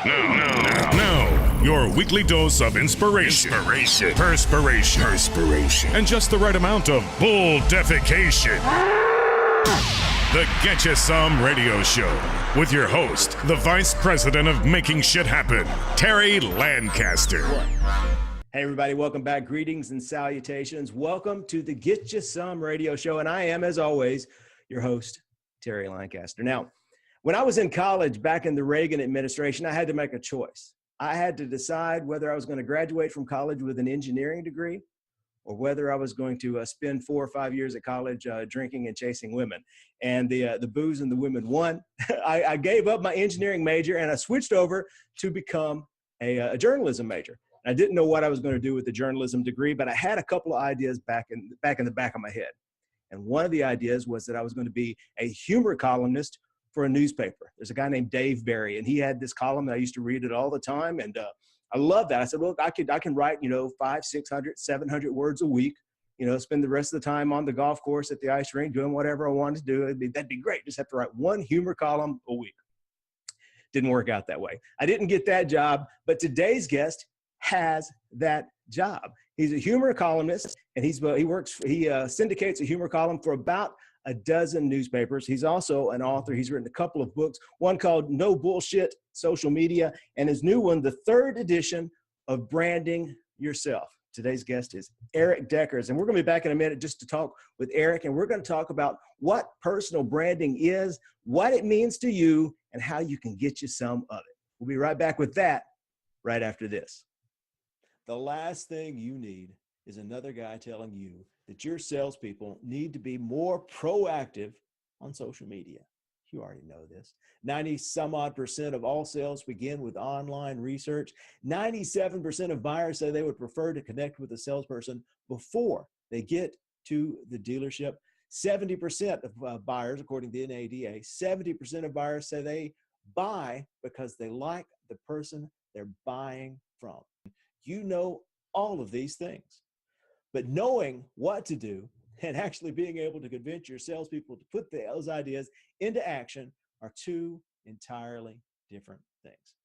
Now, your weekly dose of inspiration, perspiration, and just the right amount of bull defecation. The Get You Some Radio Show with your host, the Vice President of Making Shit Happen, Terry Lancaster. Hey, everybody. Welcome back. Greetings and salutations. Welcome to the Get You Some Radio Show. And I am, as always, your host, Terry Lancaster. Now, when I was in college back in the Reagan administration, I had to make a choice. I had to decide whether I was going to graduate from college with an engineering degree or whether I was going to spend 4 or 5 years at college drinking and chasing women. And the booze and the women won. I gave up my engineering major and I switched over to become a journalism major. I didn't know what I was going to do with the journalism degree, but I had a couple of ideas back in the back of my head. And one of the ideas was that I was going to be a humor columnist for a newspaper. There's a guy named Dave Barry, and he had this column, and I used to read it all the time. And I love that. I said, look, I can write, 500, 600, 700 words a week, spend the rest of the time on the golf course at the ice rink doing whatever I wanted to do. That'd be great. Just have to write one humor column a week. Didn't work out that way. I didn't get that job, but today's guest has that job. He's a humor columnist, and he syndicates a humor column for about a dozen newspapers. He's also an author. He's written a couple of books, one called No Bullshit Social Media, and his new one, the third edition of Branding Yourself. Today's guest is Erik Deckers, and we're going to be back in a minute just to talk with Erik, and we're going to talk about what personal branding is, what it means to you, and how you can get you some of it. We'll be right back with that right after this. The last thing you need is another guy telling you that your salespeople need to be more proactive on social media. You already know this. 90-some-odd% of all sales begin with online research. 97% of buyers say they would prefer to connect with a salesperson before they get to the dealership. 70% of buyers, according to the NADA, 70% of buyers say they buy because they like the person they're buying from. You know all of these things. But knowing what to do and actually being able to convince your salespeople to put those ideas into action are two entirely different things.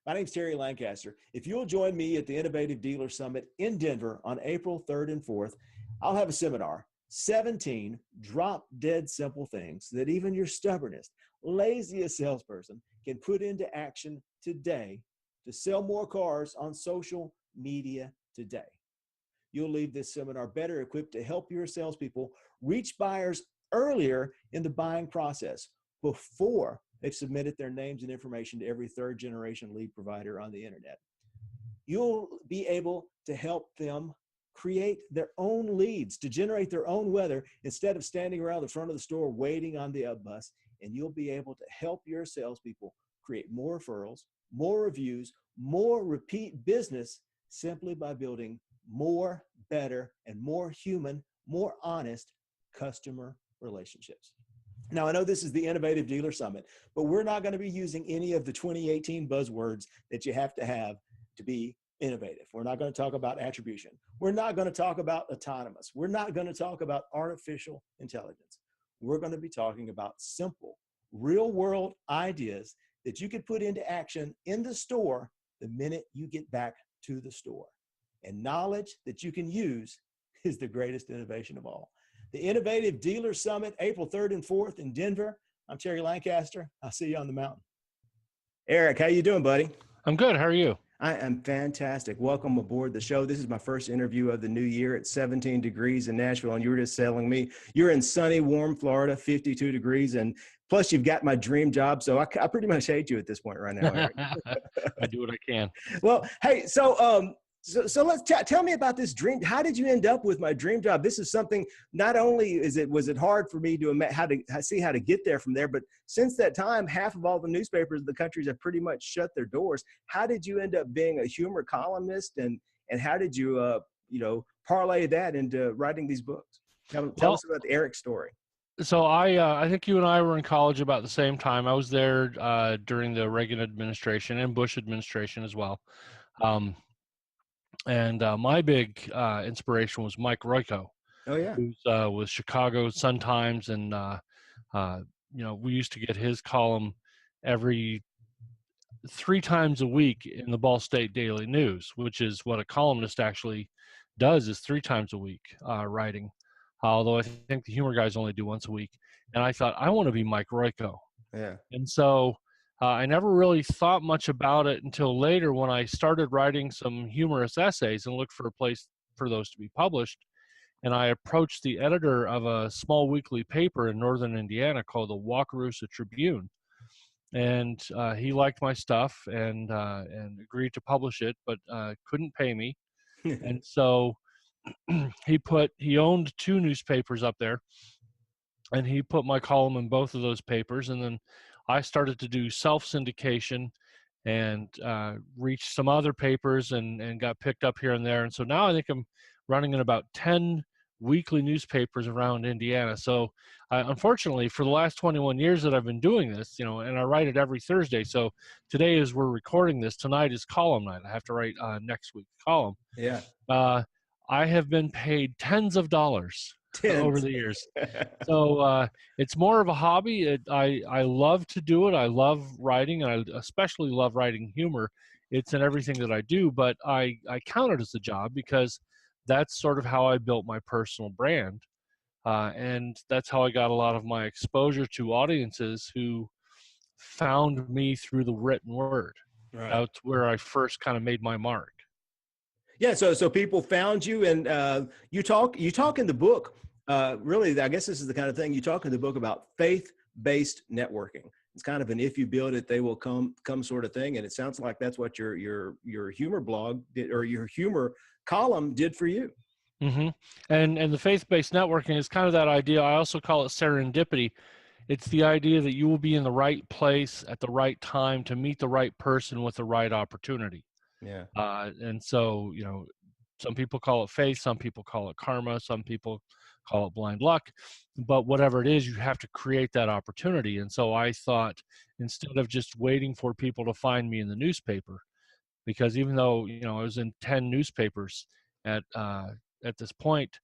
My name's Terry Lancaster. If you'll join me at the Innovative Dealer Summit in Denver on April 3rd and 4th, I'll have a seminar, 17 drop-dead simple things that even your stubbornest, laziest salesperson can put into action today to sell more cars on social media today. You'll leave this seminar better equipped to help your salespeople reach buyers earlier in the buying process before they've submitted their names and information to every third-generation lead provider on the internet. You'll be able to help them create their own leads, to generate their own weather instead of standing around the front of the store waiting on the bus, and you'll be able to help your salespeople create more referrals, more reviews, more repeat business simply by building more, better, and more human, more honest customer relationships. Now, I know this is the Innovative Dealer Summit, but we're not going to be using any of the 2018 buzzwords that you have to be innovative. We're not going to talk about attribution. We're not going to talk about autonomous. We're not going to talk about artificial intelligence. We're going to be talking about simple, real-world ideas that you could put into action in the store the minute you get back to the store. And knowledge that you can use is the greatest innovation of all. The Innovative Dealer Summit, April 3rd and 4th in Denver. I'm Terry Lancaster. I'll see you on the mountain. Erik, how you doing, buddy? I'm good. How are you? I am fantastic. Welcome aboard the show. This is my first interview of the new year. It's 17 degrees in Nashville, and you were just telling me you're in sunny, warm Florida, 52 degrees, and plus you've got my dream job, so I pretty much hate you at this point right now, Erik. I do what I can. Well, hey, so let's tell me about this dream. How did you end up with my dream job? This is something, not only was it hard for me to see how to get there from there, but since that time, half of all the newspapers in the country have pretty much shut their doors. How did you end up being a humor columnist, and how did you parlay that into writing these books? Tell us about the Erik story. So I think you and I were in college about the same time. I was there during the Reagan administration and Bush administration as well. And my big inspiration was Mike Royko. Oh yeah, who's with Chicago Sun-Times, and we used to get his column every 3 times a week in the Ball State Daily News, which is what a columnist actually does, is 3 times a week writing. Although I think the humor guys only do once a week. And I thought, I want to be Mike Royko. Yeah. And so I never really thought much about it until later when I started writing some humorous essays and looked for a place for those to be published. And I approached the editor of a small weekly paper in northern Indiana called the Wakarusa Tribune. And he liked my stuff and agreed to publish it, but couldn't pay me. And so he owned 2 newspapers up there, and he put my column in both of those papers. And then I started to do self syndication and reached some other papers and got picked up here and there. And so now I think I'm running in about 10 weekly newspapers around Indiana. So unfortunately, for the last 21 years that I've been doing this, and I write it every Thursday. So today, as we're recording this, tonight is column night. I have to write next week's column. Yeah. I have been paid tens of dollars over the years. So it's more of a hobby. I love to do it. I love writing, and I especially love writing humor. It's in everything that I do, but I count it as a job because that's sort of how I built my personal brand. And that's how I got a lot of my exposure to audiences who found me through the written word. Right. That's where I first kind of made my mark. Yeah. So people found you, and you talk in the book. Really, I guess this is the kind of thing you talk in the book about: faith-based networking. It's kind of an "if you build it, they will come" sort of thing. And it sounds like that's what your humor blog did, or your humor column did for you. Mm-hmm. And the faith-based networking is kind of that idea. I also call it serendipity. It's the idea that you will be in the right place at the right time to meet the right person with the right opportunity. Yeah. And so, some people call it faith, some people call it karma, some people call it blind luck, but whatever it is, you have to create that opportunity. And so I thought, instead of just waiting for people to find me in the newspaper, because even though, I was in 10 newspapers at this point,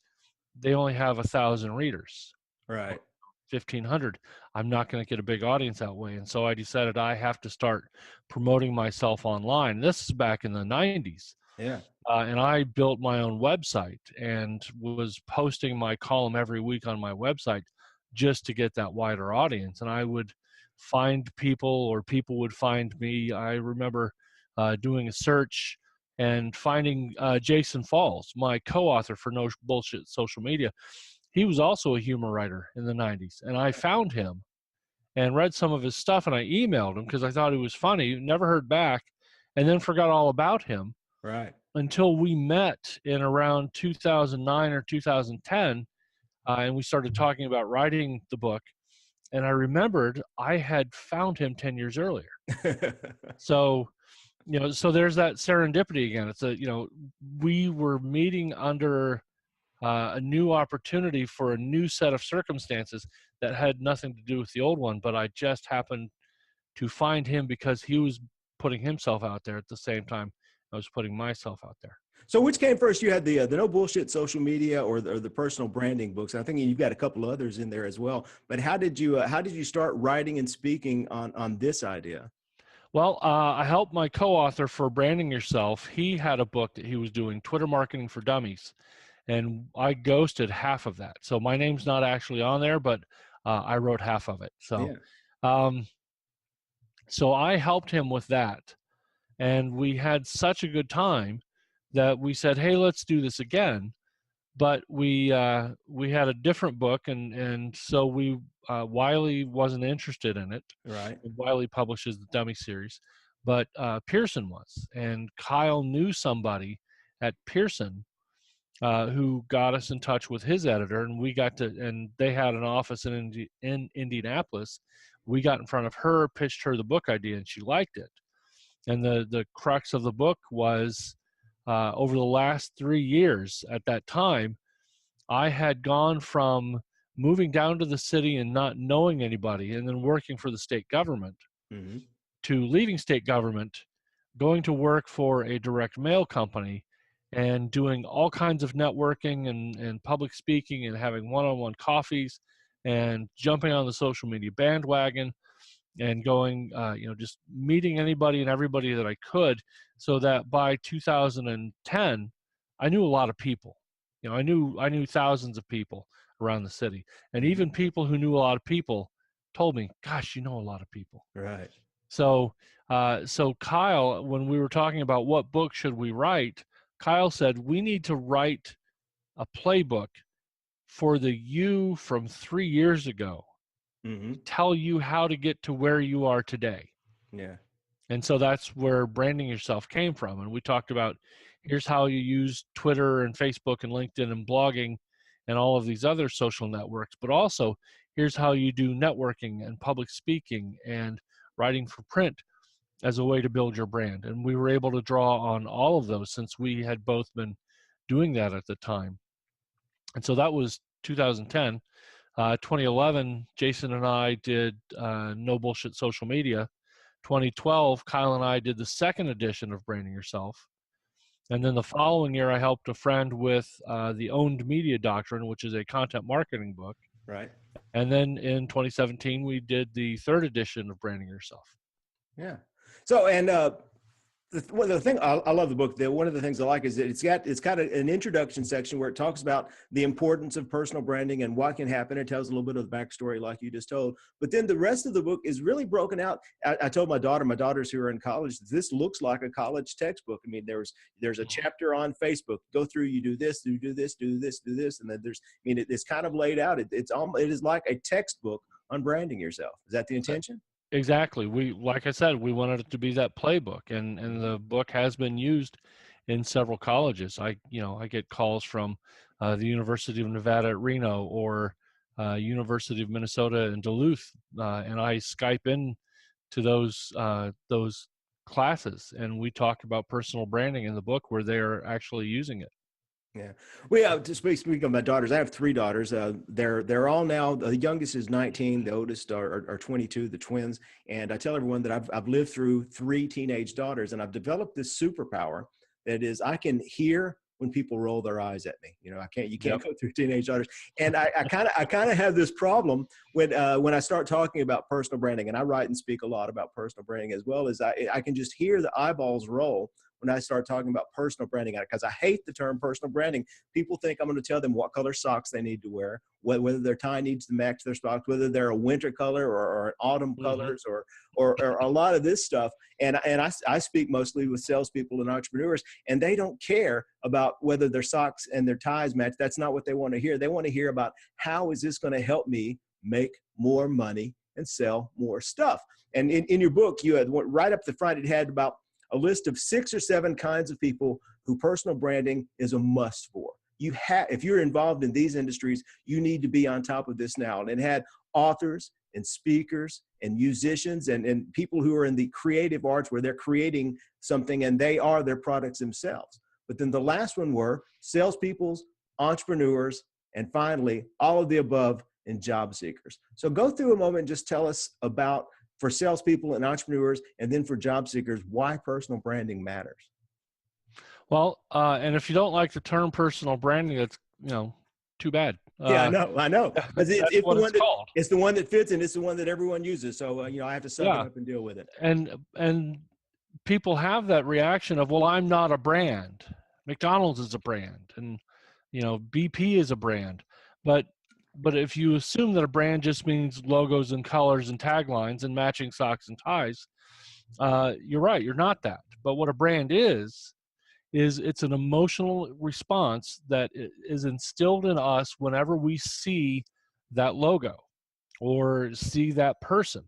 they only have 1,000 readers. Right. 1,500. I'm not going to get a big audience that way. And so I decided I have to start promoting myself online. This is back in the 90s. Yeah. And I built my own website and was posting my column every week on my website just to get that wider audience. And I would find people, or people would find me. I remember doing a search and finding Jason Falls, my co-author for No Bullshit Social Media. He was also a humor writer in the 90s. And I found him and read some of his stuff, and I emailed him because I thought he was funny. Never heard back, and then forgot all about him. Right. Until we met in around 2009 or 2010, and we started talking about writing the book. And I remembered I had found him 10 years earlier. So, so there's that serendipity again. It's we were meeting under a new opportunity for a new set of circumstances that had nothing to do with the old one, but I just happened to find him because he was putting himself out there at the same time I was putting myself out there. So which came first? You had the No Bullshit Social Media, or the personal branding books. I think you've got a couple others in there as well. But how did you start writing and speaking on this idea? Well, I helped my co-author for Branding Yourself. He had a book that he was doing, Twitter Marketing for Dummies, and I ghosted half of that. So my name's not actually on there, but I wrote half of it. So, yeah. So I helped him with that. And we had such a good time that we said, hey, let's do this again. But we had a different book, and so Wiley wasn't interested in it. Right. Wiley publishes the Dummy series, but Pearson was. And Kyle knew somebody at Pearson who got us in touch with his editor, and and they had an office in Indianapolis. We got in front of her, pitched her the book idea, and she liked it. And the crux of the book was, over the last 3 years at that time, I had gone from moving down to the city and not knowing anybody, and then working for the state government, mm-hmm. to leaving state government, going to work for a direct mail company, and doing all kinds of networking and public speaking and having one-on-one coffees and jumping on the social media bandwagon. and going, just meeting anybody and everybody that I could, so that by 2010, I knew a lot of people. I knew thousands of people around the city, and even people who knew a lot of people told me, "Gosh, you know a lot of people." Right. So, so Kyle, when we were talking about what book should we write, Kyle said we need to write a playbook for the you from 3 years ago, tell you how to get to where you are today. Yeah. And so that's where branding yourself came from. And we talked about, here's how you use Twitter and Facebook and LinkedIn and blogging and all of these other social networks, but also here's how you do networking and public speaking and writing for print as a way to build your brand. And we were able to draw on all of those since we had both been doing that at the time. And so that was 2010. 2011, Jason and I did No Bullshit Social Media. 2012, Kyle and I did the second edition of Branding Yourself. And then the following year, I helped a friend with the Owned Media Doctrine, which is a content marketing book. Right. And then in 2017, we did the third edition of Branding Yourself. Yeah. So, and the thing I love the book. One of the things I like is that it's got an introduction section where it talks about the importance of personal branding and what can happen. It tells a little bit of the backstory, like you just told. But then the rest of the book is really broken out. I told my daughters who are in college, this looks like a college textbook. I mean, there's a chapter on Facebook. Go through, you do this, you do this, do this, do this, and then it's kind of laid out. It is like a textbook on branding yourself. Is that the intention? Exactly. Like I said, we wanted it to be that playbook, and the book has been used in several colleges. I get calls from the University of Nevada at Reno or University of Minnesota in Duluth, and I Skype in to those classes, and we talk about personal branding in the book where they are actually using it. Yeah. Well, to speak of my daughters, I have 3 daughters. They're all now, the youngest is 19, the oldest are 22, the twins. And I tell everyone that I've lived through 3 teenage daughters, and I've developed this superpower that is, I can hear when people roll their eyes at me. You can't go through teenage daughters. And I kind of have this problem when I start talking about personal branding, and I write and speak a lot about personal branding, as well as I can just hear the eyeballs roll when I start talking about personal branding, because I hate the term personal branding. People think I'm going to tell them what color socks they need to wear, whether their tie needs to match their socks, whether they're a winter color or an autumn colors, or a lot of this stuff. And I speak mostly with salespeople and entrepreneurs, and they don't care about whether their socks and their ties match. That's not what they want to hear. They want to hear about, how is this going to help me make more money and sell more stuff? And in your book, you had right up the front, it had about a list of 6 or 7 kinds of people who personal branding is a must for. If you're involved in these industries, you need to be on top of this now. And it had authors and speakers and musicians and people who are in the creative arts, where they're creating something and they are their products themselves. But then the last one were salespeople, entrepreneurs, and finally, all of the above, and job seekers. So go through a moment and just tell us about, for salespeople and entrepreneurs, and then for job seekers, why personal branding matters. Well, and if you don't like the term personal branding, that's too bad. Yeah, I know. That's what it's called. It's the one that fits, and it's the one that everyone uses. So I have to suck it up and deal with it. And people have that reaction of, well, I'm not a brand. McDonald's is a brand, and BP is a brand, but if you assume that a brand just means logos and colors and taglines and matching socks and ties, you're right, you're not that. But what a brand is it's an emotional response that is instilled in us whenever we see that logo or see that person.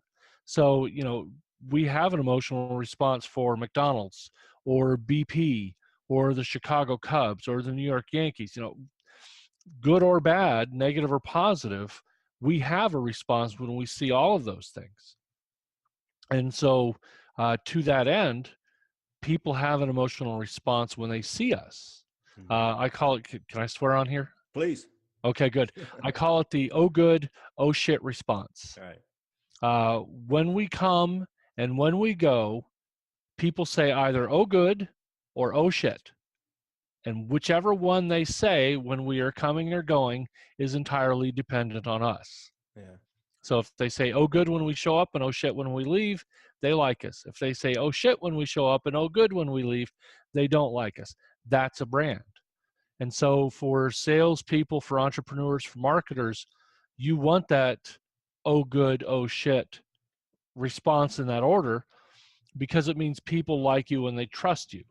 So, we have an emotional response for McDonald's or BP or the Chicago Cubs or the New York Yankees. Good or bad, negative or positive, we have a response when we see all of those things. And so to that end, people have an emotional response when they see us. I call it, can I swear on here? Please. Okay, good. I call it the oh good, oh shit response. All right. When we come and when we go, people say either oh good or oh shit. And whichever one they say when we are coming or going is entirely dependent on us. Yeah. So if they say, oh, good when we show up and oh, shit when we leave, they like us. If they say, oh, shit when we show up and oh, good when we leave, they don't like us. That's a brand. And so for salespeople, for entrepreneurs, for marketers, you want that oh, good, oh, shit response in that order, because it means people like you and they trust you.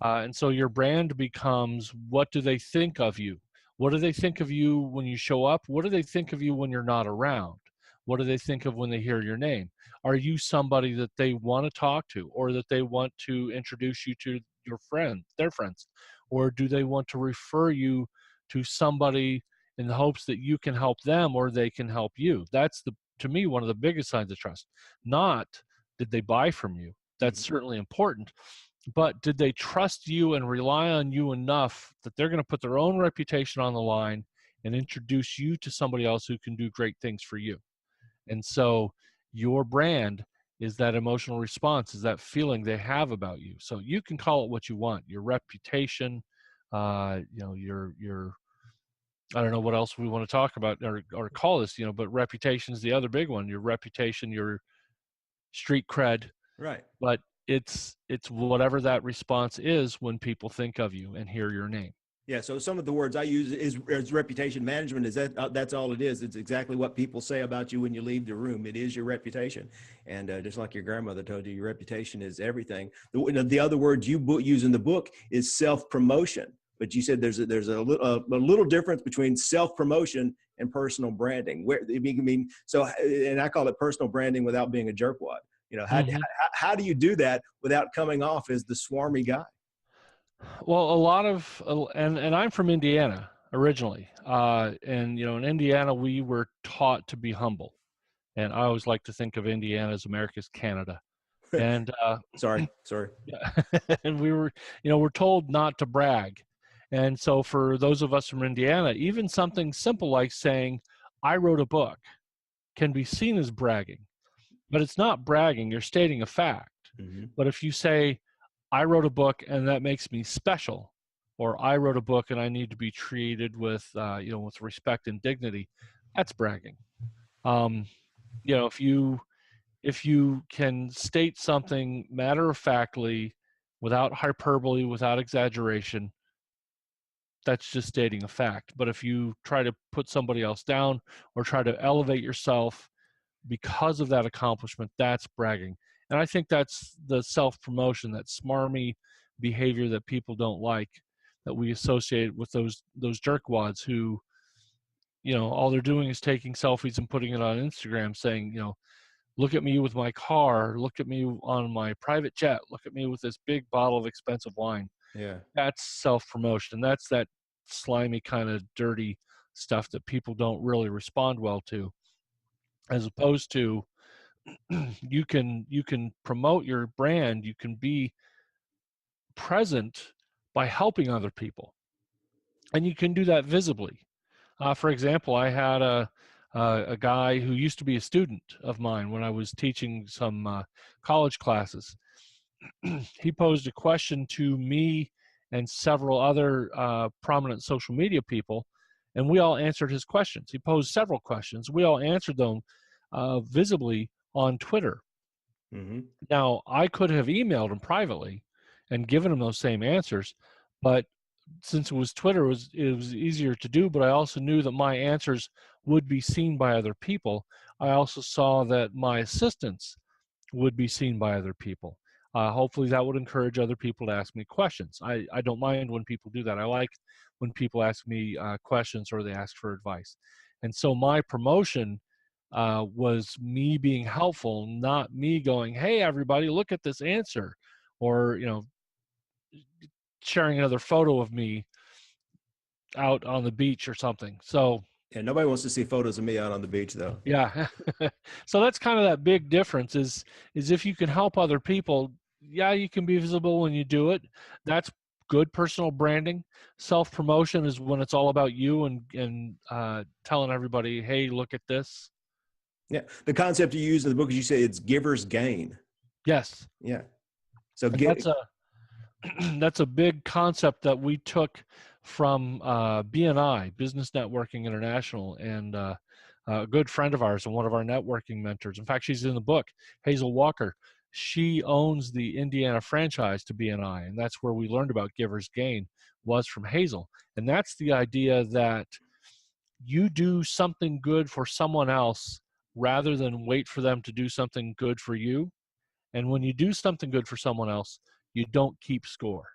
And so your brand becomes, what do they think of you? What do they think of you when you show up? What do they think of you when you're not around? What do they think of when they hear your name? Are you somebody that they want to talk to, or that they want to introduce you to your friends, their friends? Or do they want to refer you to somebody in the hopes that you can help them or they can help you? That's to me, one of the biggest signs of trust. Not did they buy from you? That's certainly important. But did they trust you and rely on you enough that they're going to put their own reputation on the line and introduce you to somebody else who can do great things for you? And so your brand is that emotional response, is that feeling they have about you. So you can call it what you want, your reputation, your I don't know what else we want to talk about or call this, but reputation is the other big one. Your reputation, your street cred. Right. But it's whatever that response is when people think of you and hear your name. Yeah. So some of the words I use is reputation management. Is that's all it is. It's exactly what people say about you when you leave the room. It is your reputation. And just like your grandmother told you, your reputation is everything. The other word you use in the book is self-promotion. But you said there's a little difference between self-promotion and personal branding. And I call it personal branding without being a jerkwad. How do you do that without coming off as the swarmy guy? Well, and I'm from Indiana originally. And, in Indiana, we were taught to be humble. And I always like to think of Indiana as America's Canada. And sorry. And we're told not to brag. And so for those of us from Indiana, even something simple like saying, I wrote a book, can be seen as bragging. But it's not bragging, you're stating a fact. Mm-hmm. But if you say, I wrote a book and that makes me special, or I wrote a book and I need to be treated with respect and dignity, that's bragging. If you can state something matter-of-factly, without hyperbole, without exaggeration, that's just stating a fact. But if you try to put somebody else down or try to elevate yourself because of that accomplishment, that's bragging. And I think that's the self-promotion, that smarmy behavior that people don't like, that we associate with those jerkwads who, all they're doing is taking selfies and putting it on Instagram saying, look at me with my car, look at me on my private jet, look at me with this big bottle of expensive wine. Yeah. That's self-promotion. That's that slimy kind of dirty stuff that people don't really respond well to. As opposed to you can promote your brand, you can be present by helping other people, and you can do that visibly. For example, I had a guy who used to be a student of mine when I was teaching some college classes. He posed a question to me and several other prominent social media people, and we all answered his questions. He posed several questions. We all answered them visibly on Twitter. Mm-hmm. Now, I could have emailed him privately and given him those same answers, but since it was Twitter, it was easier to do, but I also knew that my answers would be seen by other people. I also saw that my assistance would be seen by other people. Hopefully that would encourage other people to ask me questions. I don't mind when people do that. I like when people ask me questions or they ask for advice. And so my promotion was me being helpful, not me going, hey, everybody, look at this answer, or, sharing another photo of me out on the beach or something. So yeah, nobody wants to see photos of me out on the beach, though. Yeah. So that's kind of that big difference is if you can help other people, yeah, you can be visible when you do it. That's good personal branding. Self-promotion is when it's all about you and telling everybody, hey, look at this. Yeah. The concept you use in the book, as you say, it's giver's gain. Yes. Yeah. So that's a big concept that we took from BNI, Business Networking International, and a good friend of ours and one of our networking mentors. In fact, she's in the book, Hazel Walker. She owns the Indiana franchise to BNI, and that's where we learned about Giver's Gain, was from Hazel. And that's the idea that you do something good for someone else rather than wait for them to do something good for you. And when you do something good for someone else, you don't keep score.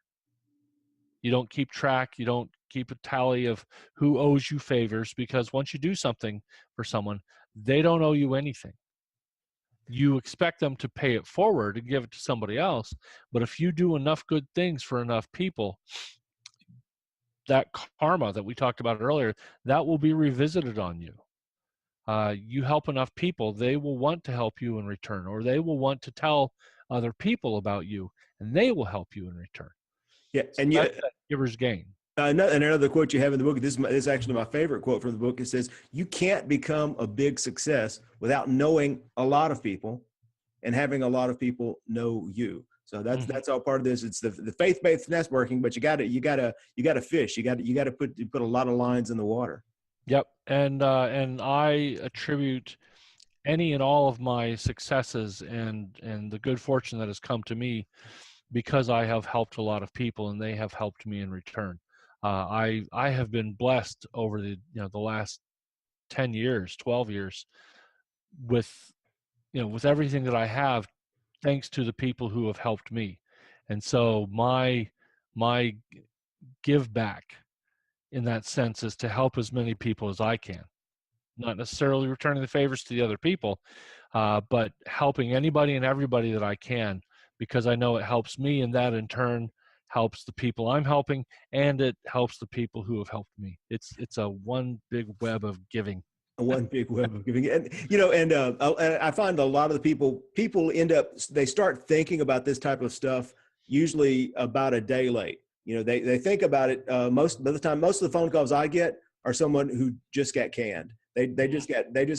You don't keep track. You don't keep a tally of who owes you favors, because once you do something for someone, they don't owe you anything. You expect them to pay it forward and give it to somebody else. But if you do enough good things for enough people, that karma that we talked about earlier, that will be revisited on you. You help enough people, they will want to help you in return, or they will want to tell other people about you, and they will help you in return. Yeah, So and that's that giver's gain. Another quote you have in the book, this is actually my favorite quote from the book. It says, "You can't become a big success without knowing a lot of people and having a lot of people know you." So that's all part of this. It's the faith-based networking, but you got to fish. You got to put a lot of lines in the water. Yep, and I attribute any and all of my successes and the good fortune that has come to me because I have helped a lot of people and they have helped me in return. I have been blessed over the last 10 years, 12 years with everything that I have, thanks to the people who have helped me. And so my give back in that sense is to help as many people as I can. Not necessarily returning the favors to the other people, but helping anybody and everybody that I can, because I know it helps me, and that in turn helps the people I'm helping, and it helps the people who have helped me. It's a one big web of giving. One big web of giving. And and I find a lot of the people end up, they start thinking about this type of stuff usually about a day late. They think about it most of the phone calls I get are someone who just got canned. They just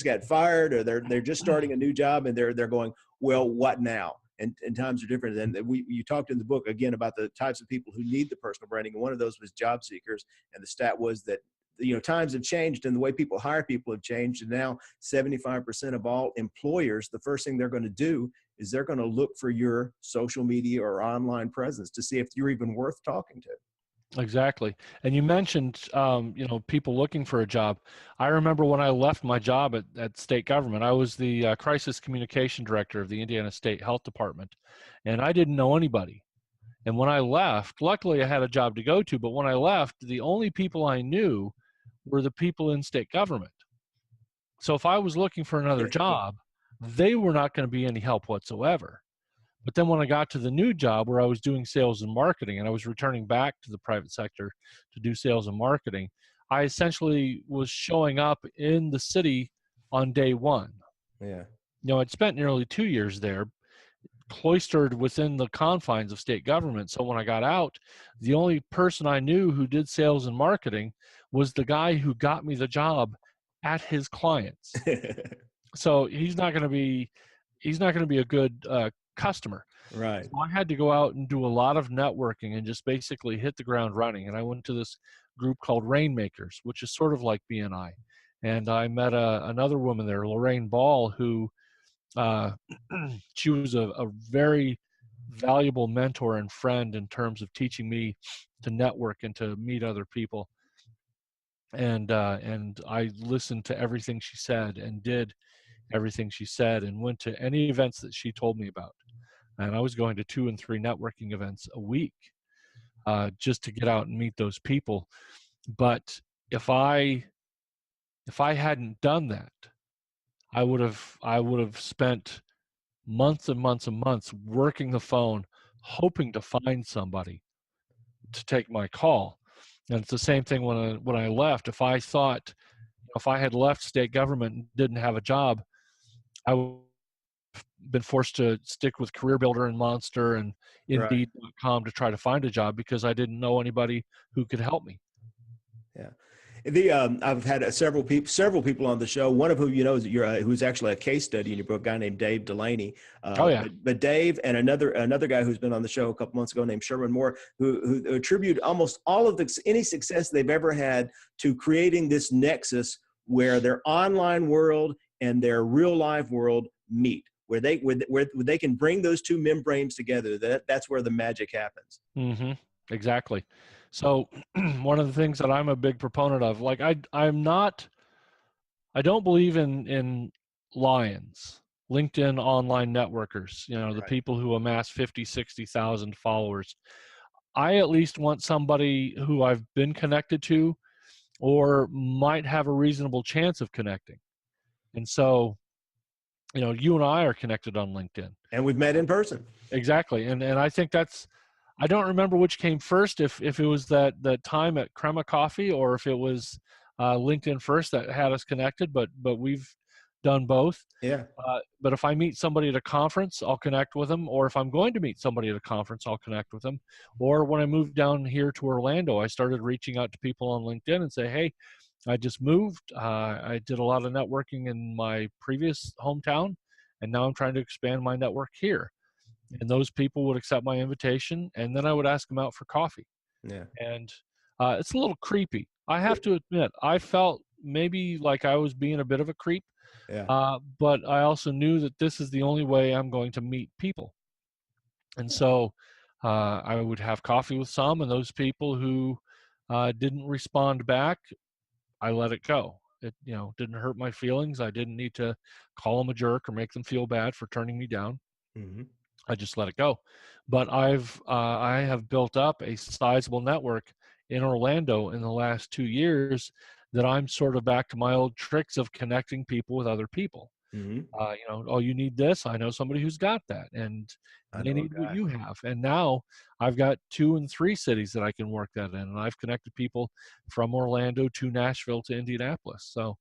got fired, or they're just starting a new job, and they're going, well, what now? And times are different. And you talked in the book again about the types of people who need the personal branding, and one of those was job seekers. And the stat was that times have changed, and the way people hire people have changed. And now 75% of all employers, the first thing they're going to do is they're going to look for your social media or online presence to see if you're even worth talking to. Exactly. And you mentioned, people looking for a job. I remember when I left my job at state government, I was the crisis communication director of the Indiana State Health Department, and I didn't know anybody. And when I left, luckily I had a job to go to, but when I left, the only people I knew were the people in state government. So if I was looking for another job, they were not going to be any help whatsoever. But then when I got to the new job where I was doing sales and marketing, and I was returning back to the private sector to do sales and marketing, I essentially was showing up in the city on day one. Yeah. I'd spent nearly 2 years there, cloistered within the confines of state government. So when I got out, the only person I knew who did sales and marketing was the guy who got me the job at his clients. So he's not going to be a good customer. Right. So I had to go out and do a lot of networking and just basically hit the ground running. And I went to this group called Rainmakers, which is sort of like BNI. And I met another woman there, Lorraine Ball, who she was a very valuable mentor and friend in terms of teaching me to network and to meet other people. And I listened to everything she said and did everything she said and went to any events that she told me about. And I was going to 2 and 3 networking events a week just to get out and meet those people. But if I hadn't done that, I would have spent months and months and months working the phone, hoping to find somebody to take my call. And it's the same thing when I left. If I had left state government and didn't have a job, I would have been forced to stick with Career Builder and Monster and Indeed.com to try to find a job because I didn't know anybody who could help me. Yeah. I've had several people on the show. One of whom who's actually a case study in your book, a guy named Dave Delaney. But Dave and another guy who's been on the show a couple months ago named Sherman Moore, who attribute almost all of any success they've ever had to creating this nexus where their online world and their real life world meet, where they can bring those two membranes together. That's where the magic happens. Mm-hmm. Exactly. So one of the things that I'm a big proponent of, like I don't believe in lions, LinkedIn online networkers, the Right. people who amass 50, 60,000 followers. I at least want somebody who I've been connected to or might have a reasonable chance of connecting. And so, you and I are connected on LinkedIn. And we've met in person. Exactly. And I think I don't remember which came first, if it was that time at Crema Coffee or if it was LinkedIn first that had us connected, but we've done both. Yeah. But if I meet somebody at a conference, I'll connect with them. Or if I'm going to meet somebody at a conference, I'll connect with them. Or when I moved down here to Orlando, I started reaching out to people on LinkedIn and say, hey, I just moved. I did a lot of networking in my previous hometown, and now I'm trying to expand my network here. And those people would accept my invitation, and then I would ask them out for coffee. Yeah. And it's a little creepy. I have to admit, I felt maybe like I was being a bit of a creep, Yeah. but I also knew that this is the only way I'm going to meet people. And so I would have coffee with some, and those people who didn't respond back, I let it go. It didn't hurt my feelings. I didn't need to call them a jerk or make them feel bad for turning me down. Mm-hmm. I just let it go. But I have built up a sizable network in Orlando in the last 2 years that I'm sort of back to my old tricks of connecting people with other people. Mm-hmm. Oh, you need this. I know somebody who's got that, and I they know a need what guy. you have. And now I've got 2 and 3 cities that I can work that in, and I've connected people from Orlando to Nashville to Indianapolis. So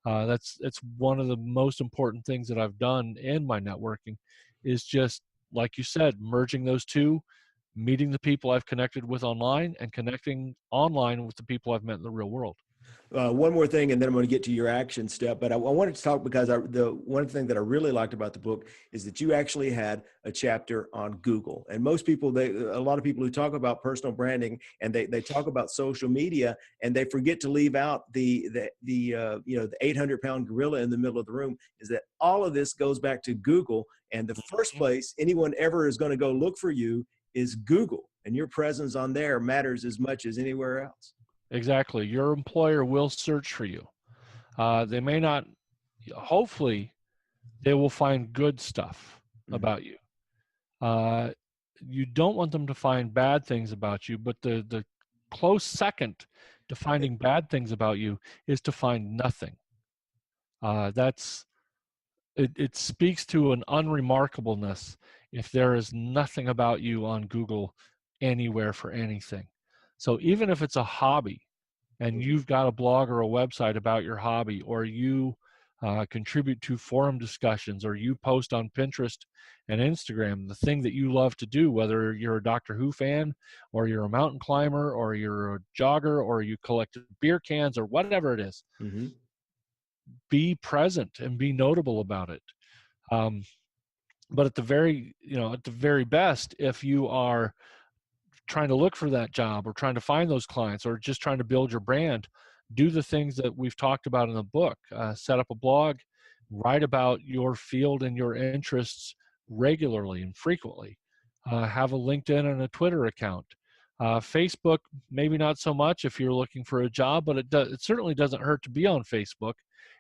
it's one of the most important things that I've done in my networking, is just like you said, merging those two, meeting the people I've connected with online and connecting online with the people I've met in the real world. One more thing, and then I'm going to get to your action step. But I wanted to talk because the one thing that I really liked about the book is that you actually had a chapter on Google. And most people, a lot of people who talk about personal branding and they talk about social media, and they forget to leave out the 800-pound gorilla in the middle of the room, is that all of this goes back to Google. And the first place anyone ever is going to go look for you is Google, and your presence on there matters as much as anywhere else. Exactly. Your employer will search for you. They may not, hopefully, they will find good stuff about you. You don't want them to find bad things about you, but the close second to finding bad things about you is to find nothing. It speaks to an unremarkableness if there is nothing about you on Google anywhere for anything. So even if it's a hobby, and you've got a blog or a website about your hobby, or you contribute to forum discussions, or you post on Pinterest and Instagram, the thing that you love to do, whether you're a Doctor Who fan, or you're a mountain climber, or you're a jogger, or you collect beer cans, or whatever it is, Mm-hmm. be present and be notable about it. But at the very best, if you are trying to look for that job or trying to find those clients or just trying to build your brand, do the things that we've talked about in the book. Set up a blog, write about your field and your interests regularly and frequently. Have a LinkedIn and a Twitter account. Facebook, maybe not so much if you're looking for a job, but it certainly doesn't hurt to be on Facebook.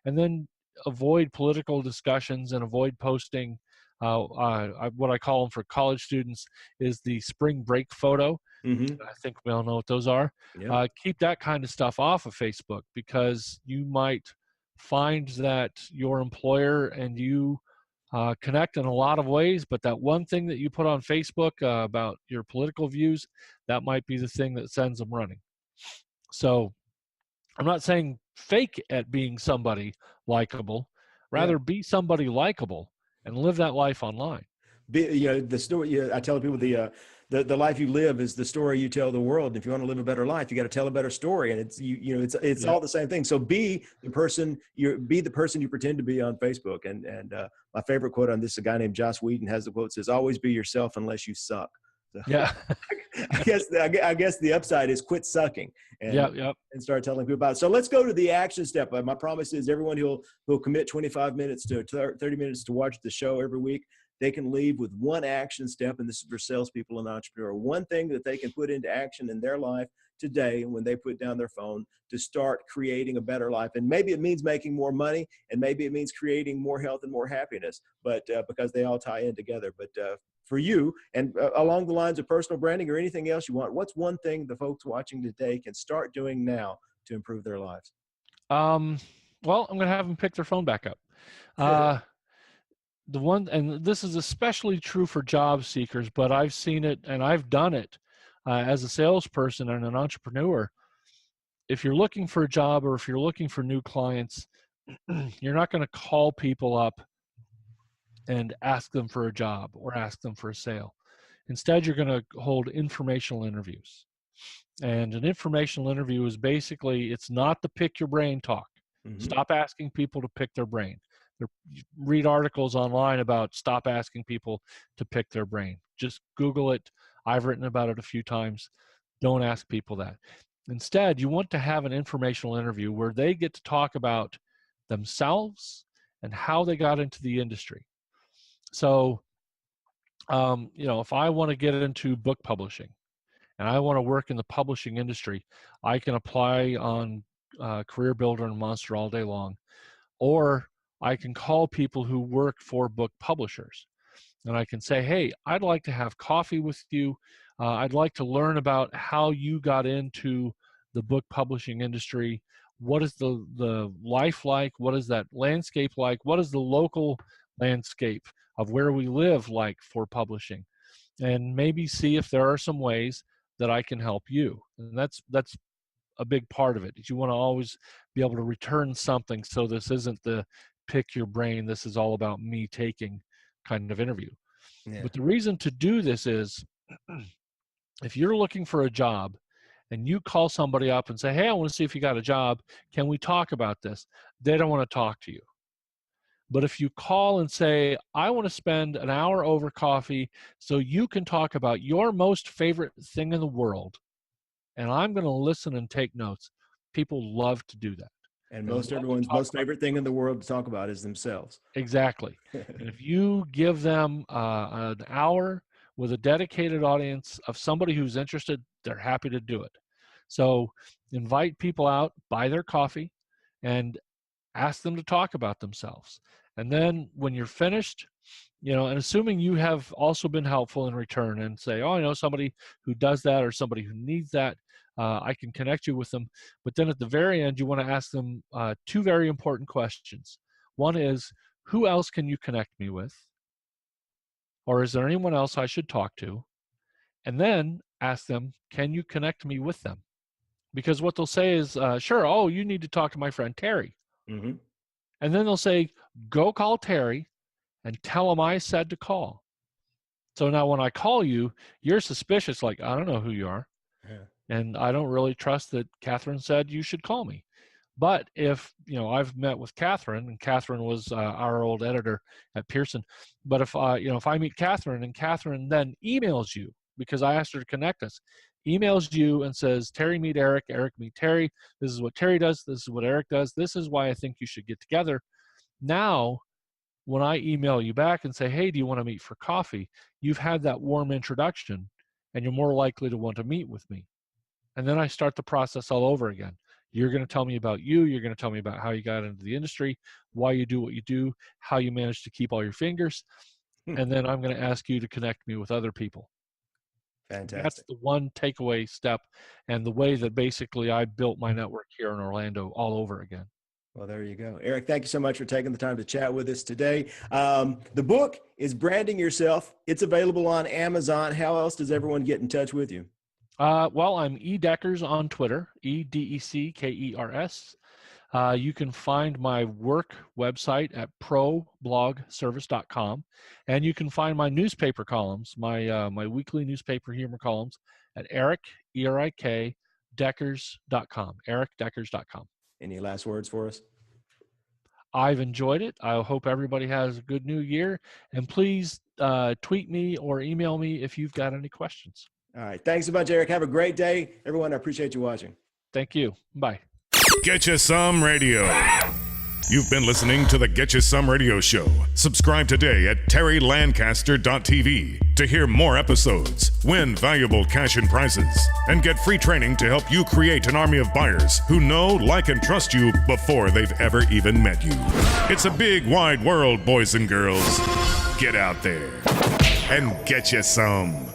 And then avoid political discussions and avoid posting what I call them for college students is the spring break photo. Mm-hmm. I think we all know what those are. Yep. Keep that kind of stuff off of Facebook, because you might find that your employer and you connect in a lot of ways, but that one thing that you put on Facebook about your political views, that might be the thing that sends them running. So I'm not saying fake at being somebody likable, Yeah. rather be somebody likable and live that life online. The story. I tell people the life you live is the story you tell the world. And if you want to live a better life, you got to tell a better story. And it's it's Yep. all the same thing. So be the person you pretend to be on Facebook. And my favorite quote on this, a guy named Joss Whedon has the quote, says, "Always be yourself unless you suck." So, Yeah. I guess the upside is quit sucking and start telling people about it. So let's go to the action step. My promise is everyone who'll commit 25 minutes to 30 minutes to watch the show every week, they can leave with one action step, and this is for salespeople and entrepreneurs. One thing that they can put into action in their life today when they put down their phone to start creating a better life. And maybe it means making more money, and maybe it means creating more health and more happiness, but because they all tie in together. But for you, and along the lines of personal branding or anything else you want, what's one thing the folks watching today can start doing now to improve their lives? Well, I'm going to have them pick their phone back up. The one, and this is especially true for job seekers, but I've seen it and I've done it as a salesperson and an entrepreneur. If you're looking for a job or if you're looking for new clients, you're not going to call people up and ask them for a job or ask them for a sale. Instead, you're going to hold informational interviews. And an informational interview is basically, it's not the pick your brain talk. Mm-hmm. Stop asking people to pick their brain. Read articles online about stop asking people to pick their brain. Just Google it. I've written about it a few times. Don't ask people that. Instead, you want to have an informational interview where they get to talk about themselves and how they got into the industry. So, if I want to get into book publishing and I want to work in the publishing industry, I can apply on Career Builder and Monster all day long. Or I can call people who work for book publishers and I can say, hey, I'd like to have coffee with you. I'd like to learn about how you got into the book publishing industry. What is the life like? What is that landscape like? What is the local landscape of where we live like for publishing? And maybe see if there are some ways that I can help you. And that's a big part of it. You want to always be able to return something. So this isn't the pick your brain, this is all about me taking kind of interview. Yeah. But the reason to do this is if you're looking for a job and you call somebody up and say, hey, I want to see if you got a job. Can we talk about this? They don't want to talk to you. But if you call and say, I want to spend an hour over coffee so you can talk about your most favorite thing in the world, and I'm going to listen and take notes, people love to do that. And most everyone's most favorite thing in the world to talk about is themselves. Exactly. And if you give them an hour with a dedicated audience of somebody who's interested, they're happy to do it. So invite people out, buy their coffee, and ask them to talk about themselves. And then when you're finished, and assuming you have also been helpful in return and say, oh, I know somebody who does that or somebody who needs that, I can connect you with them. But then at the very end, you want to ask them two very important questions. One is, who else can you connect me with? Or is there anyone else I should talk to? And then ask them, can you connect me with them? Because what they'll say is, sure, oh, you need to talk to my friend Terry. Mm-hmm. And then they'll say, go call Terry and tell him I said to call. So now when I call you, you're suspicious, like, I don't know who you are. Yeah. And I don't really trust that Catherine said you should call me. But if, I've met with Catherine, and Catherine was our old editor at Pearson. But if I meet Catherine and Catherine then emails you, because I asked her to connect us, emails you and says, Terry meet Erik, Erik meet Terry. This is what Terry does. This is what Erik does. This is why I think you should get together. Now, when I email you back and say, hey, do you want to meet for coffee? You've had that warm introduction and you're more likely to want to meet with me. And then I start the process all over again. You're going to tell me about you. You're going to tell me about how you got into the industry, why you do what you do, how you manage to keep all your fingers. And then I'm going to ask you to connect me with other people. Fantastic. That's the one takeaway step and the way that basically I built my network here in Orlando all over again. Well, there you go. Erik, thank you so much for taking the time to chat with us today. The book is Branding Yourself. It's available on Amazon. How else does everyone get in touch with you? Well, I'm E. Deckers on Twitter, EDECKERS. You can find my work website at problogservice.com, and you can find my newspaper columns, my weekly newspaper humor columns at Erik, ERIK, Deckers.com, erikdeckers.com. Any last words for us? I've enjoyed it. I hope everybody has a good new year, and please tweet me or email me if you've got any questions. All right. Thanks a bunch, Erik. Have a great day. Everyone, I appreciate you watching. Thank you. Bye. Get You Some Radio. You've been listening to the Get You Some Radio Show. Subscribe today at terrylancaster.tv to hear more episodes, win valuable cash and prizes, and get free training to help you create an army of buyers who know, like, and trust you before they've ever even met you. It's a big, wide world, boys and girls. Get out there and get you some.